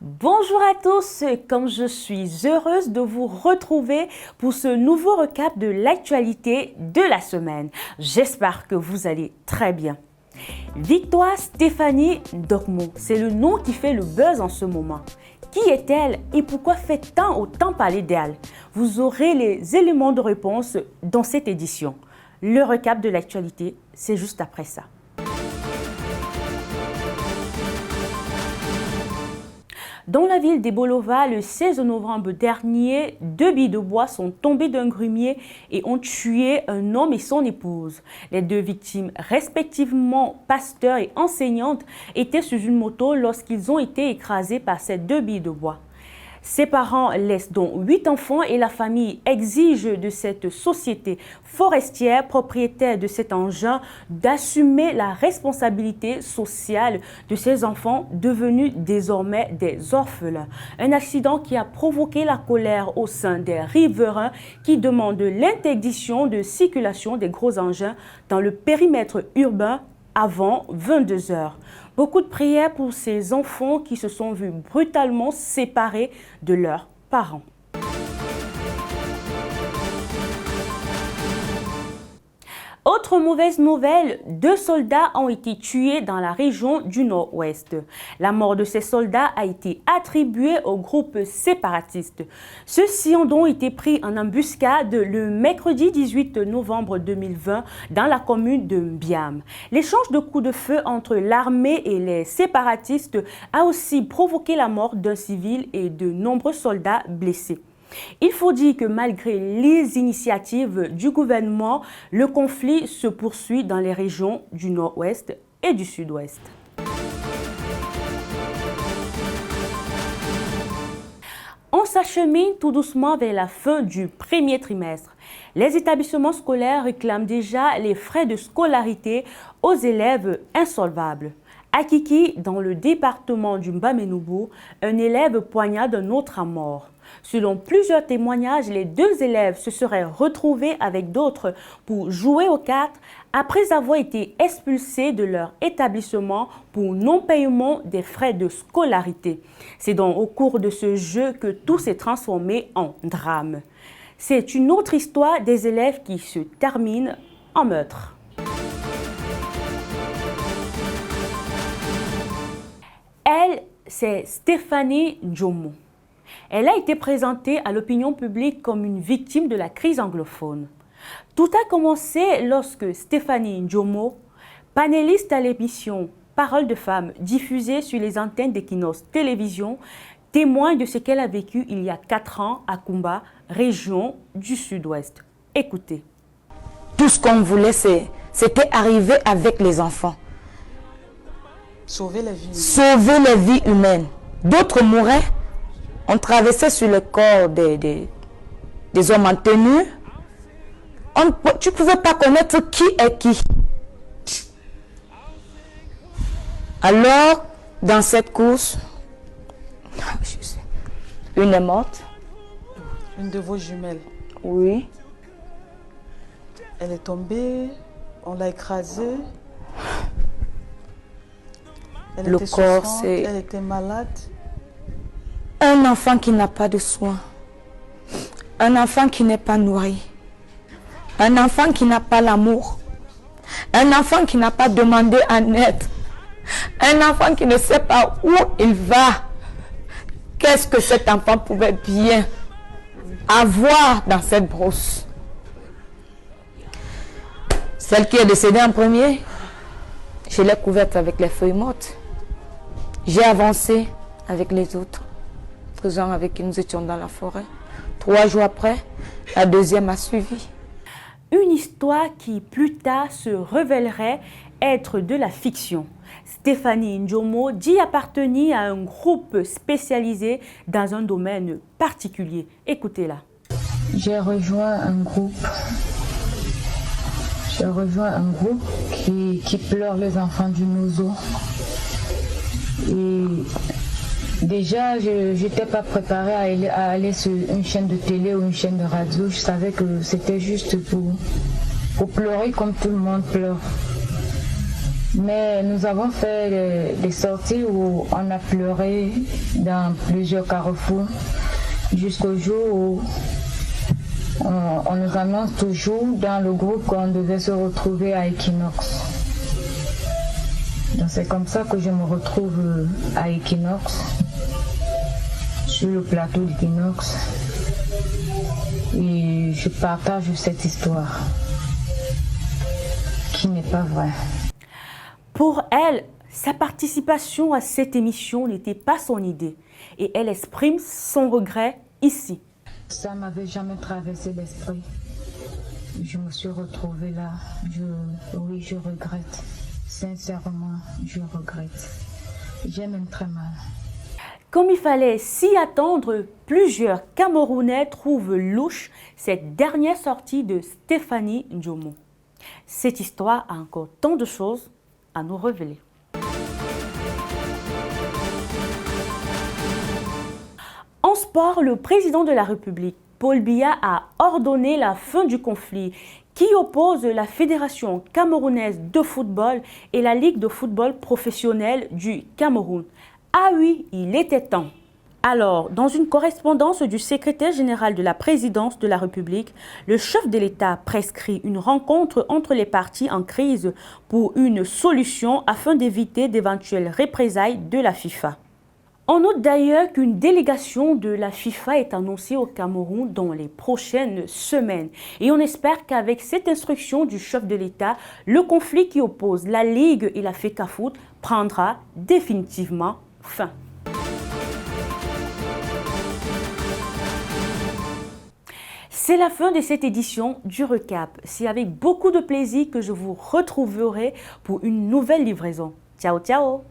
Bonjour à tous, comme je suis heureuse de vous retrouver pour ce nouveau recap de l'actualité de la semaine. J'espère que vous allez très bien. Victoire Stéphanie Ndokmo, c'est le nom qui fait le buzz en ce moment. Qui est-elle et pourquoi fait-on autant parler d'elle? Vous aurez les éléments de réponse dans cette édition. Le recap de l'actualité, c'est juste après ça. Dans la ville d'Ebolova, le 16 novembre dernier, 2 billes de bois sont tombées d'un grumier et ont tué un homme et son épouse. Les 2 victimes, respectivement pasteur et enseignante, étaient sur une moto lorsqu'ils ont été écrasés par ces 2 billes de bois. Ses parents laissent donc 8 enfants et la famille exige de cette société forestière propriétaire de cet engin d'assumer la responsabilité sociale de ces enfants devenus désormais des orphelins. Un accident qui a provoqué la colère au sein des riverains qui demandent l'interdiction de circulation des gros engins dans le périmètre urbain avant 22 heures. Beaucoup de prières pour ces enfants qui se sont vus brutalement séparés de leurs parents. Autre mauvaise nouvelle, 2 soldats ont été tués dans la région du Nord-Ouest. La mort de ces soldats a été attribuée au groupe séparatiste. Ceux-ci ont donc été pris en embuscade le mercredi 18 novembre 2020 dans la commune de Mbiam. L'échange de coups de feu entre l'armée et les séparatistes a aussi provoqué la mort d'un civil et de nombreux soldats blessés. Il faut dire que malgré les initiatives du gouvernement, le conflit se poursuit dans les régions du Nord-Ouest et du Sud-Ouest. On s'achemine tout doucement vers la fin du premier trimestre. Les établissements scolaires réclament déjà les frais de scolarité aux élèves insolvables. À Kiki, dans le département du Mbamenoubou, un élève poignarde un autre à mort. Selon plusieurs témoignages, les 2 élèves se seraient retrouvés avec d'autres pour jouer aux cartes après avoir été expulsés de leur établissement pour non-paiement des frais de scolarité. C'est donc au cours de ce jeu que tout s'est transformé en drame. C'est une autre histoire des élèves qui se termine en meurtre. Elle, c'est Stéphanie Ndjomo. Elle a été présentée à l'opinion publique comme une victime de la crise anglophone. Tout a commencé lorsque Stéphanie Ndjomo, panéliste à l'émission Parole de femmes diffusée sur les antennes d'Equinox Télévision, témoigne de ce qu'elle a vécu il y a 4 ans à Kumba, région du Sud-Ouest. Écoutez. Tout ce qu'on voulait, c'était arriver avec les enfants. Sauver la vie. Sauver les vies humaines. D'autres mouraient. On traversait sur le corps des hommes en tenue. Tu ne pouvais pas connaître qui est qui. Alors, dans cette course, une est morte. Une de vos jumelles. Oui. Elle est tombée, on l'a écrasée. Elle Le était corps, souffrante, c'est elle était malade. un enfant qui n'a pas de soins. Un enfant qui n'est pas nourri. Un enfant qui n'a pas l'amour. Un enfant qui n'a pas demandé en aide. Un enfant qui ne sait pas où il va. Qu'est-ce que cet enfant pouvait bien avoir dans cette brousse? Celle qui est décédée en premier, je l'ai couverte avec les feuilles mortes. J'ai avancé avec les autres, gens avec qui nous étions dans la forêt. 3 jours après, la deuxième a suivi. Une histoire qui plus tard se révélerait être de la fiction. Stéphanie Ndjomo dit appartenir à un groupe spécialisé dans un domaine particulier. Écoutez-la. J'ai rejoint un groupe. Qui pleure les enfants du Nozo. Et déjà, je n'étais pas préparée à aller sur une chaîne de télé ou une chaîne de radio. Je savais que c'était juste pour pleurer comme tout le monde pleure. Mais nous avons fait des sorties où on a pleuré dans plusieurs carrefours jusqu'au jour où on nous annonce toujours dans le groupe qu'on devait se retrouver à Equinox. Donc c'est comme ça que je me retrouve à Equinox, sur le plateau d'Equinox, et je partage cette histoire qui n'est pas vraie. Pour elle, sa participation à cette émission n'était pas son idée et elle exprime son regret ici. Ça ne m'avait jamais traversé l'esprit. Je me suis retrouvée là. Oui, je regrette. Sincèrement, je regrette. J'ai même très mal. Comme il fallait s'y attendre, plusieurs Camerounais trouvent louche cette dernière sortie de Stéphanie Ndjomo. Cette histoire a encore tant de choses à nous révéler. En sport, le président de la République, Paul Biya, a ordonné la fin du conflit qui oppose la Fédération camerounaise de football et la Ligue de football professionnel du Cameroun. Ah oui, il était temps. Alors, dans une correspondance du secrétaire général de la présidence de la République, le chef de l'État prescrit une rencontre entre les parties en crise pour une solution afin d'éviter d'éventuelles représailles de la FIFA. On note d'ailleurs qu'une délégation de la FIFA est annoncée au Cameroun dans les prochaines semaines. Et on espère qu'avec cette instruction du chef de l'État, le conflit qui oppose la Ligue et la FECAFOOT prendra définitivement fin. C'est la fin de cette édition du Recap. C'est avec beaucoup de plaisir que je vous retrouverai pour une nouvelle livraison. Ciao, ciao!